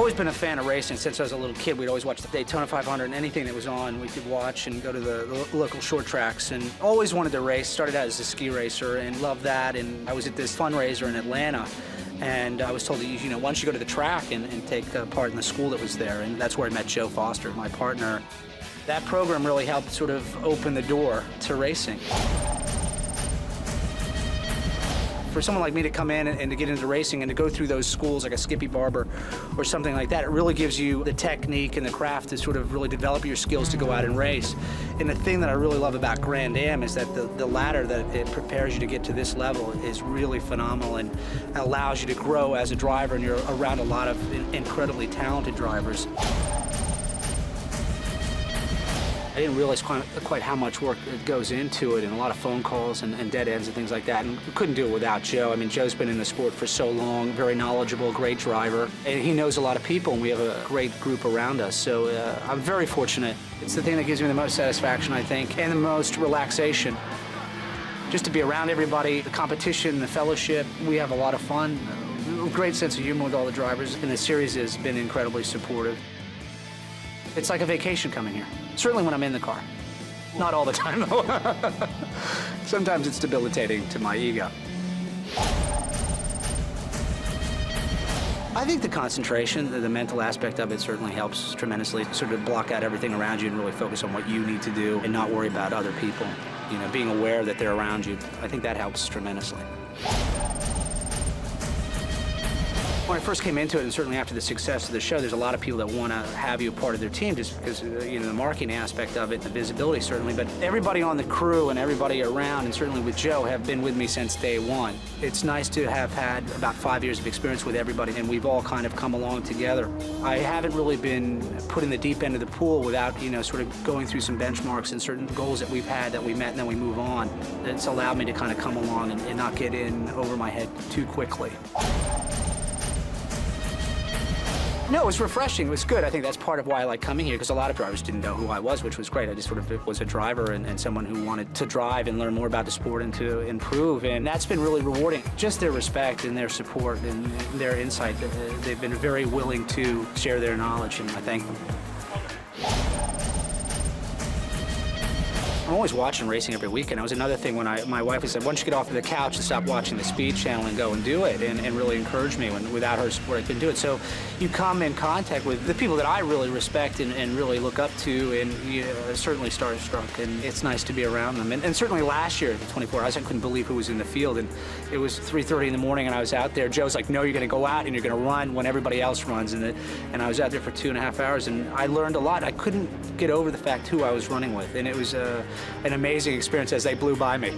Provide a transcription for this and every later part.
always been a fan of racing since I was a little kid. We'd always watch the Daytona 500 and anything that was on, we could watch and go to the local short tracks, and always wanted to race. Started out as a ski racer and loved that, and I was at this fundraiser in Atlanta, and I was told that, you know, why don't you go to the track and take part in the school that was there, and that's where I met Joe Foster, my partner. That program really helped sort of open the door to racing. For someone like me to come in and to get into racing and to go through those schools like a Skippy Barber or something like that, it really gives you the technique and the craft to sort of really develop your skills to go out and race. And the thing that I really love about Grand-Am is that the ladder that it prepares you to get to this level is really phenomenal and allows you to grow as a driver, and you're around a lot of incredibly talented drivers. I didn't realize quite how much work goes into it, and a lot of phone calls and dead ends and things like that, and we couldn't do it without Joe. I mean, Joe's been in the sport for so long, very knowledgeable, great driver, and he knows a lot of people, and we have a great group around us, so I'm very fortunate. It's the thing that gives me the most satisfaction, I think, and the most relaxation. Just to be around everybody, the competition, the fellowship, we have a lot of fun, a great sense of humor with all the drivers, and the series has been incredibly supportive. It's like a vacation coming here. Certainly when I'm in the car. Not all the time, though. Sometimes it's debilitating to my ego. I think the concentration, the mental aspect of it certainly helps tremendously. Sort of block out everything around you and really focus on what you need to do and not worry about other people. You know, being aware that they're around you, I think that helps tremendously. When I first came into it, and certainly after the success of the show, there's a lot of people that want to have you a part of their team just because, you know, the marketing aspect of it, the visibility certainly, but everybody on the crew and everybody around, and certainly with Joe, have been with me since day one. It's nice to have had about 5 years of experience with everybody, and we've all kind of come along together. I haven't really been put in the deep end of the pool without, you know, sort of going through some benchmarks and certain goals that we've had that we met and then we move on. It's allowed me to kind of come along and not get in over my head too quickly. No, it was refreshing. It was good. I think that's part of why I like coming here, because a lot of drivers didn't know who I was, which was great. I just sort of was a driver and someone who wanted to drive and learn more about the sport and to improve, and that's been really rewarding. Just their respect and their support and their insight. They've been very willing to share their knowledge, and I thank them. I'm always watching racing every weekend. That was another thing when my wife said, why don't you get off of the couch and stop watching the Speed Channel and go and do it, and really encourage me. When without her support, I couldn't do it. So you come in contact with the people that I really respect and really look up to, and certainly starstruck, and it's nice to be around them. And certainly last year at the 24 Hours, I couldn't believe who was in the field, and it was 3:30 in the morning, and I was out there. Joe's like, no, you're going to go out and you're going to run when everybody else runs, and I was out there for 2.5 hours, and I learned a lot. I couldn't get over the fact who I was running with, and it was an amazing experience as they blew by me.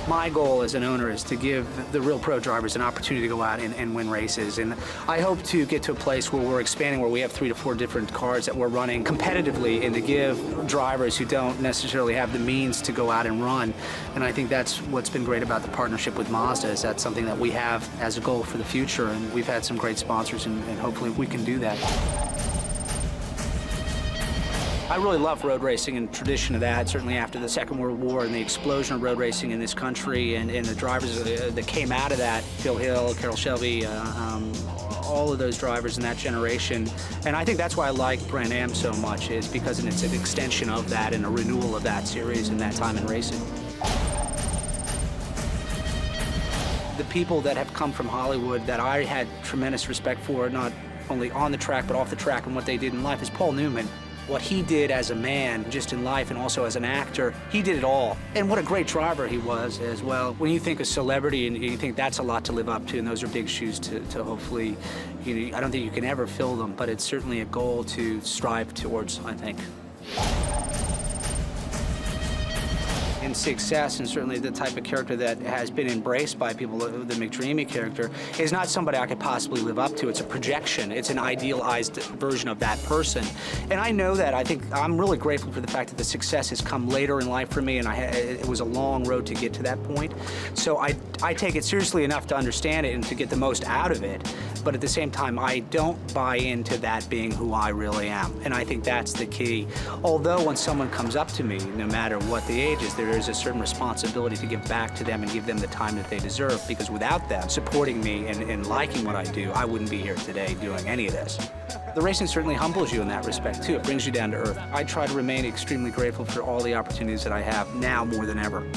My goal as an owner is to give the real pro drivers an opportunity to go out and win races, and I hope to get to a place where we're expanding, where we have 3 to 4 different cars that we're running competitively, and to give drivers who don't necessarily have the means to go out and run. And I think that's what's been great about the partnership with Mazda, is that's something that we have as a goal for the future, and we've had some great sponsors, and hopefully we can do that. I really love road racing and tradition of that, certainly after the Second World War and the explosion of road racing in this country, and the drivers that came out of that, Phil Hill, Carroll Shelby, all of those drivers in that generation. And I think that's why I like Grand-Am so much, is because it's an extension of that and a renewal of that series and that time in racing. The people that have come from Hollywood that I had tremendous respect for, not only on the track but off the track, and what they did in life, is Paul Newman. What he did as a man, just in life and also as an actor, he did it all. And what a great driver he was as well. When you think of celebrity, and you think that's a lot to live up to, and those are big shoes to hopefully, I don't think you can ever fill them, but it's certainly a goal to strive towards, I think. And success, and certainly the type of character that has been embraced by people, the McDreamy character, is not somebody I could possibly live up to. It's a projection. It's an idealized version of that person. And I know that. I think I'm really grateful for the fact that the success has come later in life for me, and it was a long road to get to that point. So I take it seriously enough to understand it and to get the most out of it. But at the same time, I don't buy into that being who I really am. And I think that's the key. Although when someone comes up to me, no matter what the age is, they're there's a certain responsibility to give back to them and give them the time that they deserve, because without them supporting me and liking what I do, I wouldn't be here today doing any of this. The racing certainly humbles you in that respect, too. It brings you down to earth. I try to remain extremely grateful for all the opportunities that I have now more than ever.